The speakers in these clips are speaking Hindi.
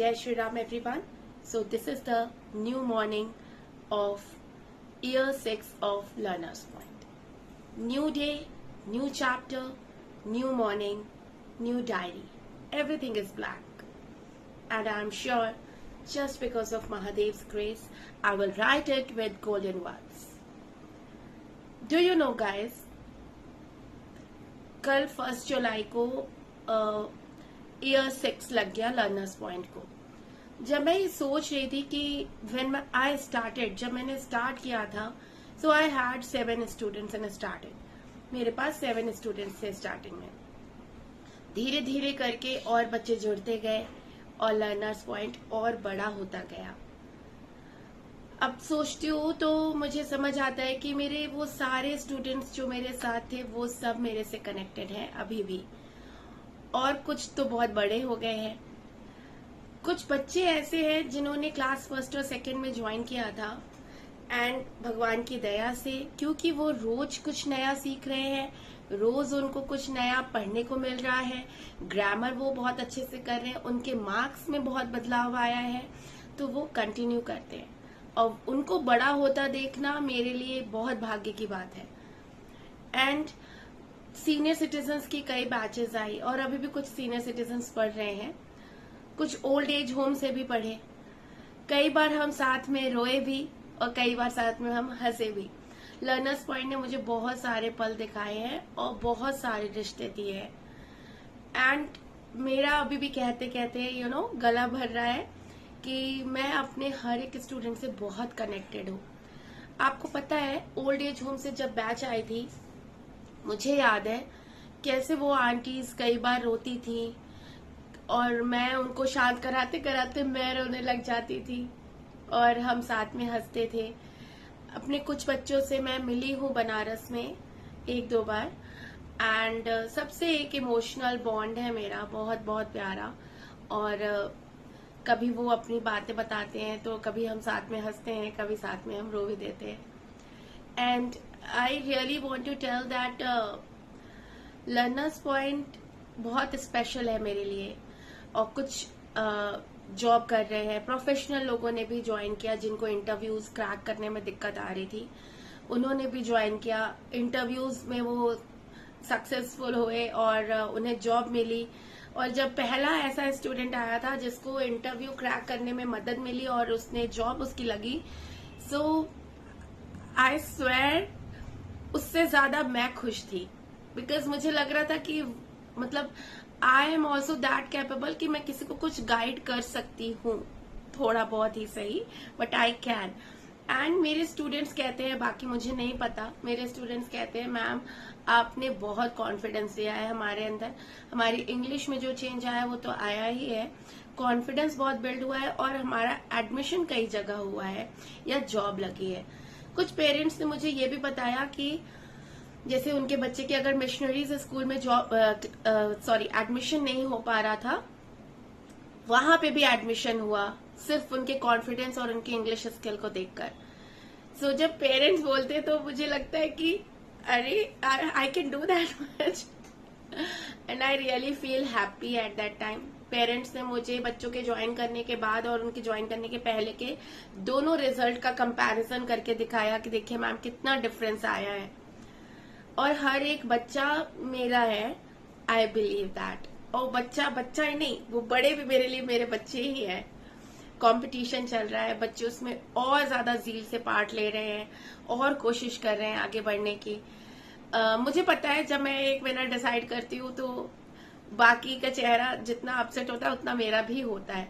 Jai Shri Ram everyone. So this is the new morning of year 6 of Learner's Point. New day, new chapter, new morning, new diary. Everything is black. And I am sure just because of Mahadev's grace, I will write it with golden words. Do you know guys, कल 1 जुलाई को ईयर 6 लग गया लर्नर्स पॉइंट को। जब मैं ये सोच रही थी कि व्हेन आई स्टार्टेड, जब मैंने स्टार्ट किया था, so I had 7 students and started. मेरे पास 7 स्टूडेंट्स थे स्टार्टिंग में। धीरे धीरे करके और बच्चे जुड़ते गए और लर्नर्स पॉइंट और बड़ा होता गया। अब सोचती हूँ तो मुझे समझ आता है कि मेरे वो सारे स्टूडेंट्स जो मेरे साथ थे वो सब मेरे से कनेक्टेड हैं अभी भी, और कुछ तो बहुत बड़े हो गए हैं। कुछ बच्चे ऐसे हैं जिन्होंने क्लास 1 और 2 में ज्वाइन किया था, एंड भगवान की दया से, क्योंकि वो रोज कुछ नया सीख रहे हैं, रोज उनको कुछ नया पढ़ने को मिल रहा है, ग्रामर वो बहुत अच्छे से कर रहे हैं, उनके मार्क्स में बहुत बदलाव आया है, तो वो कंटिन्यू करते हैं। और उनको बड़ा होता देखना मेरे लिए बहुत भाग्य की बात है। एंड सीनियर सिटीजन्स की कई बैचेस आई और अभी भी कुछ सीनियर सिटीजन्स पढ़ रहे हैं, कुछ ओल्ड एज होम से भी पढ़े। कई बार हम साथ में रोए भी और कई बार साथ में हम हंसे भी। लर्नर्स पॉइंट ने मुझे बहुत सारे पल दिखाए हैं और बहुत सारे रिश्ते दिए हैं। एंड मेरा अभी भी कहते कहते गला भर रहा है कि मैं अपने हर एक स्टूडेंट से बहुत कनेक्टेड हूँ। आपको पता है, ओल्ड एज होम से जब बैच आई थी, मुझे याद है कैसे वो आंटीज कई बार रोती थी और मैं उनको शांत कराते कराते मैं रोने लग जाती थी और हम साथ में हंसते थे। अपने कुछ बच्चों से मैं मिली हूँ बनारस में 1-2 बार, एंड सबसे एक इमोशनल बॉन्ड है मेरा, बहुत बहुत प्यारा। और कभी वो अपनी बातें बताते हैं तो कभी हम साथ में हंसते हैं, कभी साथ में हम रो भी देते हैं। And I really want to tell that learners point बहुत स्पेशल है मेरे लिए। और कुछ जॉब कर रहे हैं, प्रोफेशनल लोगों ने भी ज्वाइन किया जिनको इंटरव्यूज क्रैक करने में दिक्कत आ रही थी, उन्होंने भी ज्वाइन किया। इंटरव्यूज में वो सक्सेसफुल हुए और उन्हें जॉब मिली। और जब पहला ऐसा स्टूडेंट आया था जिसको इंटरव्यू क्रैक करने में मदद मिली और उसने जॉब उसकी लगी, सो आई स्वेयर उससे ज्यादा मैं खुश थी, बिकॉज मुझे लग रहा था कि मतलब I am also that capable कि मैं किसी को कुछ गाइड कर सकती हूँ, थोड़ा बहुत ही सही, बट आई कैन। एंड मेरे स्टूडेंट्स कहते हैं, बाकी मुझे नहीं पता, मेरे स्टूडेंट्स कहते हैं मैम आपने बहुत कॉन्फिडेंस दिया है हमारे अंदर, हमारी इंग्लिश में जो चेंज आया वो तो आया ही है, कॉन्फिडेंस बहुत बिल्ड हुआ है और हमारा एडमिशन कई जगह हुआ है या जॉब लगी है। कुछ पेरेंट्स ने मुझे ये भी बताया कि जैसे उनके बच्चे के अगर मिशनरीज स्कूल में एडमिशन नहीं हो पा रहा था, वहां पे भी एडमिशन हुआ, सिर्फ उनके कॉन्फिडेंस और उनकी इंग्लिश स्किल को देखकर। सो जब पेरेंट्स बोलते तो मुझे लगता है कि अरे I can do that much, and I really feel happy at that time. Parents ने मुझे बच्चों के ज्वाइन करने के बाद और उनके ज्वाइन करने के पहले के दोनों रिजल्ट का कंपैरिजन करके दिखाया कि देखिए मैम कितना डिफरेंस आया है। और हर एक बच्चा मेरा है, आई बिलीव दैट। और बच्चा ही नहीं, वो बड़े भी मेरे लिए मेरे बच्चे ही हैं। कंपटीशन चल रहा है, बच्चे उसमें और ज्यादा जील से पार्ट ले रहे हैं और कोशिश कर रहे हैं आगे बढ़ने की। मुझे पता है जब मैं एक विनर डिसाइड करती हूँ तो बाकी का चेहरा जितना अपसेट होता है उतना मेरा भी होता है,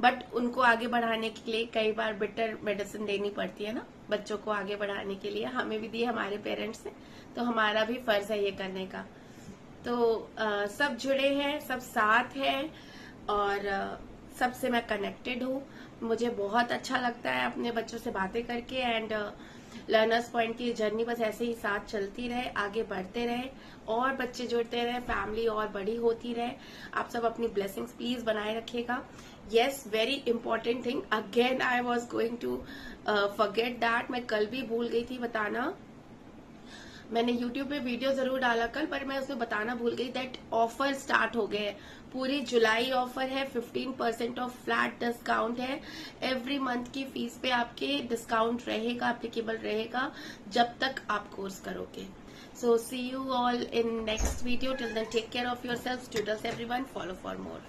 बट उनको आगे बढ़ाने के लिए कई बार बिटर मेडिसिन देनी पड़ती है ना, बच्चों को आगे बढ़ाने के लिए। हमें भी दी हमारे पेरेंट्स ने, तो हमारा भी फर्ज है ये करने का। तो सब जुड़े हैं, सब साथ हैं और सबसे मैं कनेक्टेड हूँ। मुझे बहुत अच्छा लगता है अपने बच्चों से बातें करके। एंड लर्नर्स पॉइंट की जर्नी बस ऐसे ही साथ चलती रहे, आगे बढ़ते रहे और बच्चे जुड़ते रहे, फैमिली और बड़ी होती रहे। आप सब अपनी ब्लेसिंग्स प्लीज बनाए रखिएगा। Yes, very important thing again, I was going to forget that, मैं कल भी भूल गई थी बताना। मैंने यूट्यूब पे वीडियो जरूर डाला कल, पर मैं उसमें बताना भूल गई दैट ऑफर स्टार्ट हो गए। पूरी जुलाई ऑफर है, 15% ऑफ फ्लैट डिस्काउंट है। एवरी मंथ की फीस पे आपके डिस्काउंट रहेगा, एप्लीकेबल रहेगा जब तक आप कोर्स करोगे। So see you all in next video. Till then, take care of yourselves. Toodles everyone. Follow for more.